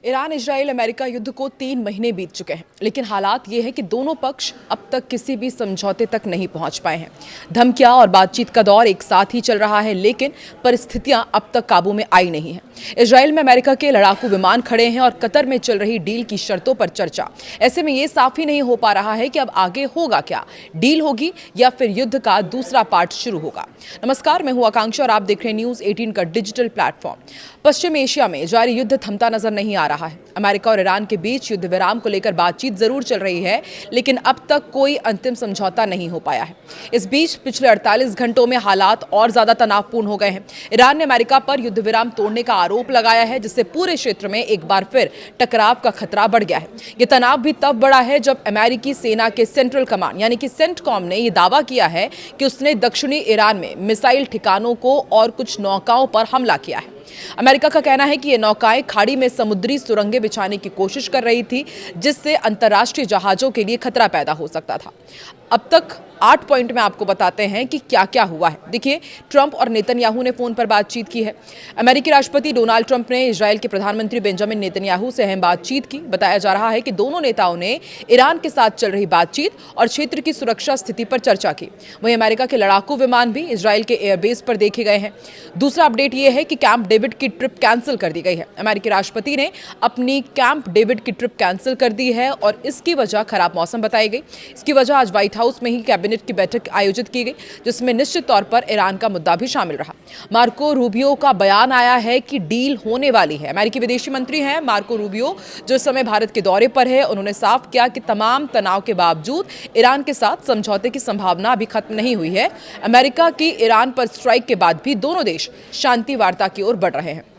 Iran Israel America युद्ध को 3 महीने बीत चुके हैं, लेकिन हालात ये है कि दोनों पक्ष अब तक किसी भी समझौते तक नहीं पहुंच पाए हैं। धमकियां और बातचीत का दौर एक साथ ही चल रहा है, लेकिन परिस्थितियां अब तक काबू में आई नहीं हैं। इजराइल में अमेरिका के लड़ाकू विमान खड़े हैं और कतर में चल रही डील की शर्तों पर चर्चा। ऐसे में ये साफ ही नहीं हो पा रहा है कि अब आगे होगा क्या, डील होगी या फिर युद्ध का दूसरा पार्ट शुरू होगा। नमस्कार, मैं हूं आकांक्षा और आप देख रहे हैं न्यूज 18 का डिजिटल प्लेटफॉर्म। पश्चिम एशिया में जारी युद्ध थमता नजर नहीं आ रहा है। अमेरिका और ईरान के बीच युद्ध विराम को लेकर बातचीत जरूर चल रही है, लेकिन अब तक कोई अंतिम समझौता नहीं हो पाया है। इस बीच पिछले 48 घंटों में हालात और ज्यादा तनावपूर्ण हो गए हैं। ईरान ने अमेरिका पर युद्ध विराम तोड़ने का आरोप लगाया है, जिससे पूरे क्षेत्र में एक बार फिर टकराव का खतरा बढ़ गया है। यह तनाव भी तब बढ़ा है जब अमेरिकी सेना के सेंट्रल कमांड यानी कि सेंटकॉम ने यह दावा किया है कि उसने दक्षिणी ईरान में मिसाइल ठिकानों को और कुछ नौकाओं पर हमला किया है। अमेरिका का कहना है कि ये नौकाएं खाड़ी में समुद्री सुरंगें बिछाने की कोशिश कर रही थी, जिससे अंतर्राष्ट्रीय जहाजों के लिए खतरा पैदा हो सकता था। अब तक 8 पॉइंट में आपको बताते हैं कि क्या क्या हुआ है। देखिए, ट्रंप और नेतन्याहू ने फोन पर बातचीत की है। अमेरिकी राष्ट्रपति डोनाल्ड ट्रंप ने इजराइल के प्रधानमंत्री बेंजामिन नेतन्याहू से अहम बातचीत की। बताया जा रहा है कि दोनों नेताओं ने ईरान के साथ चल रही बातचीत और क्षेत्र की सुरक्षा स्थिति पर चर्चा की। वहीं अमेरिका के लड़ाकू विमान भी इजराइल के एयरबेस पर देखे गए हैं। दूसरा अपडेट यह है कि कैंप डेविड की ट्रिप कैंसिल कर दी गई है। अमेरिकी राष्ट्रपति ने अपनी कैंप डेविड की ट्रिप कैंसिल कर दी है और इसकी वजह खराब मौसम बताई गई। इसकी वजह आज व्हाइट हाउस में ही कैबिनेट की बैठक आयोजित की गई, जिसमें निश्चित तौर पर ईरान का मुद्दा भी शामिल रहा। मार्को रूबियो का बयान आया है कि डील होने वाली है। अमेरिकी विदेशी मंत्री हैं मार्को रूबियो, जो इस समय भारत के दौरे पर है। उन्होंने साफ किया कि तमाम तनाव के बावजूद ईरान के साथ समझौते की संभावना अभी खत्म नहीं हुई है। अमेरिका की ईरान पर स्ट्राइक के बाद भी दोनों देश शांति वार्ता की ओर बढ़ रहे हैं।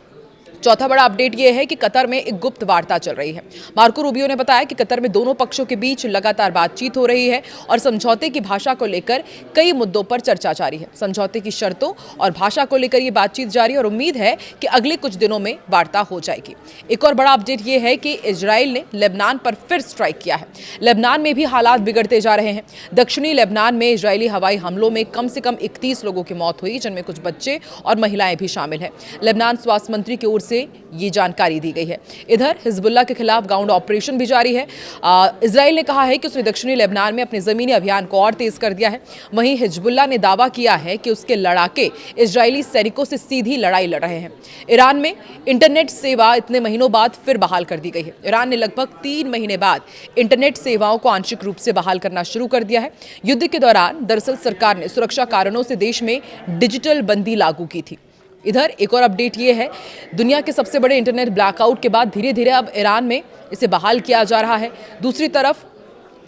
चौथा बड़ा अपडेट यह है कि कतर में एक गुप्त वार्ता चल रही है। मार्को रूबियो ने बताया कि कतर में दोनों पक्षों के बीच लगातार बातचीत हो रही है और समझौते की भाषा को लेकर कई मुद्दों पर चर्चा जारी है। समझौते की शर्तों और भाषा को लेकर यह बातचीत जारी और उम्मीद है कि अगले कुछ दिनों में वार्ता हो जाएगी। एक और बड़ा अपडेट यह है कि इजराइल ने लेबनान पर फिर स्ट्राइक किया है। लेबनान में भी हालात बिगड़ते जा रहे हैं। दक्षिणी लेबनान में इजरायली हवाई हमलों में कम से कम 31 लोगों की मौत हुई, जिनमें कुछ बच्चे और महिलाएं भी शामिल हैं। लेबनान स्वास्थ्य मंत्री की ओर से ये जानकारी दी गई है। इधर हिजबुल्लाह के खिलाफ ग्राउंड ऑपरेशन भी जारी है। इजराइल ने कहा है कि उसने दक्षिणी लेबनान में अपने जमीनी अभियान को और तेज कर दिया है। वहीं हिजबुल्लाह ने दावा किया है कि उसके लड़ाके इजरायली सैनिकों से सीधी लड़ाई लड़ रहे हैं। ईरान में इंटरनेट सेवा इतने महीनों बाद फिर बहाल कर दी गई है। ईरान ने लगभग 3 महीने बाद इंटरनेट सेवाओं को आंशिक रूप से बहाल करना शुरू कर दिया है। युद्ध के दौरान दरअसल सरकार ने सुरक्षा कारणों से देश में डिजिटल बंदी लागू की थी। इधर एक और अपडेट ये है, दुनिया के सबसे बड़े इंटरनेट ब्लैकआउट के बाद धीरे धीरे अब ईरान में इसे बहाल किया जा रहा है। दूसरी तरफ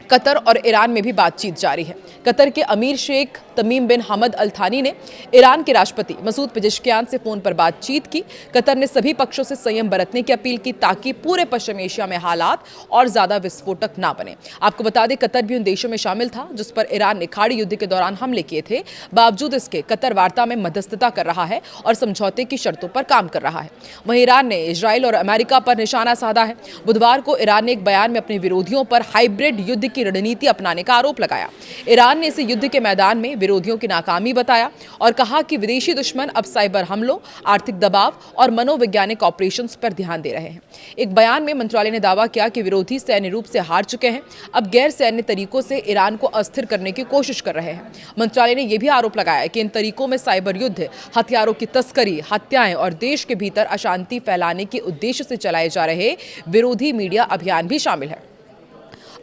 कतर और ईरान में भी बातचीत जारी है। कतर के अमीर शेख तमीम बिन हमद अल थानी ने ईरान के राष्ट्रपति मसूद पेजेश्कियान से फोन पर बातचीत की। कतर ने सभी पक्षों से संयम बरतने की अपील की, ताकि पूरे पश्चिम एशिया में हालात और ज्यादा विस्फोटक ना बने। आपको बता दें, कतर भी उन देशों में शामिल था जिस पर ईरान ने खाड़ी युद्ध के दौरान हमले किए थे। बावजूद इसके कतर वार्ता में मध्यस्थता कर रहा है और समझौते की शर्तों पर काम कर रहा है। वहीं ईरान ने इजराइल और अमेरिका पर निशाना साधा है। बुधवार को ईरान ने एक बयान में अपने विरोधियों पर हाइब्रिड युद्ध की रणनीति अपनाने का आरोप लगाया। ईरान ने इसे युद्ध के मैदान में विरोधियों की नाकामी बताया और कहा कि विदेशी दुश्मन अब साइबर हमलों, आर्थिक दबाव और मनोवैज्ञानिक ऑपरेशंस पर ध्यान दे रहे हैं। एक बयान में मंत्रालय ने दावा किया कि विरोधी सैन्य रूप से हार चुके हैं, अब गैर सैन्य तरीकों से ईरान को अस्थिर करने की कोशिश कर रहे हैं। मंत्रालय ने यह भी आरोप लगाया कि इन तरीकों में साइबर युद्ध, हथियारों की तस्करी, हत्याएं और देश के भीतर अशांति फैलाने के उद्देश्य से चलाए जा रहे विरोधी मीडिया अभियान भी शामिल है।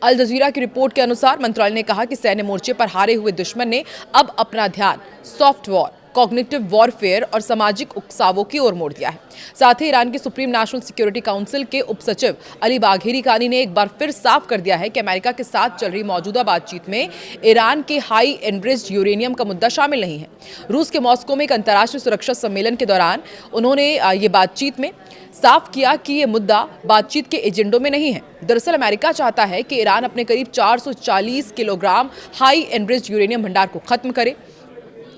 अल जजीरा की रिपोर्ट के अनुसार मंत्रालय ने कहा कि सैन्य मोर्चे पर हारे हुए दुश्मन ने अब अपना ध्यान सॉफ्ट वॉर, कॉग्निटिव वॉरफेयर और सामाजिक उकसावों की ओर मोड़ दिया है। साथ ही ईरान के सुप्रीम नेशनल सिक्योरिटी काउंसिल के उपसचिव अली बाघेरी कानी ने एक बार फिर साफ कर दिया है कि अमेरिका के साथ चल रही मौजूदा बातचीत में ईरान के हाई एनरिच्ड यूरेनियम का मुद्दा शामिल नहीं है। रूस के मॉस्को में एक अंतर्राष्ट्रीय सुरक्षा सम्मेलन के दौरान उन्होंने ये बातचीत में साफ किया कि ये मुद्दा बातचीत के एजेंडों में नहीं है। दरअसल अमेरिका चाहता है कि ईरान अपने करीब 440 किलोग्राम हाई एनरिच्ड यूरेनियम भंडार को खत्म करे।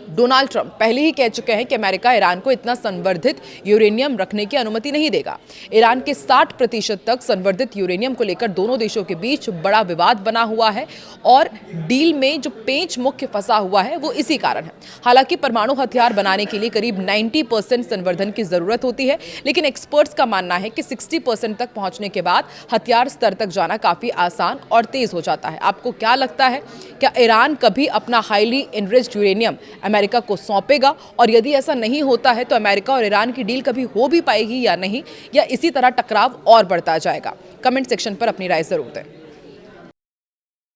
डोनाल्ड ट्रंप पहले ही कह चुके हैं कि अमेरिका ईरान को इतना संवर्धित यूरेनियम रखने की अनुमति नहीं देगा। ईरान के 60% तक संवर्धित यूरेनियम को लेकर दोनों देशों के बीच बड़ा विवाद बना हुआ है और डील में जो पेंच मुख्य फंसा हुआ है वो इसी कारण है। हालांकि परमाणु हथियार बनाने के लिए करीब 90% संवर्धन की जरूरत होती है, लेकिन एक्सपर्ट्स का मानना है कि 60% तक पहुंचने के बाद हथियार स्तर तक जाना काफी आसान और तेज हो जाता है। आपको क्या लगता है, क्या ईरान कभी अपना हाईली एनरिच्ड यूरेनियम अमेरिका को सौंपेगा? और यदि ऐसा नहीं होता है तो अमेरिका और ईरान की डील कभी हो भी पाएगी या नहीं, या इसी तरह टकराव और बढ़ता जाएगा? कमेंट सेक्शन पर अपनी राय जरूर दें।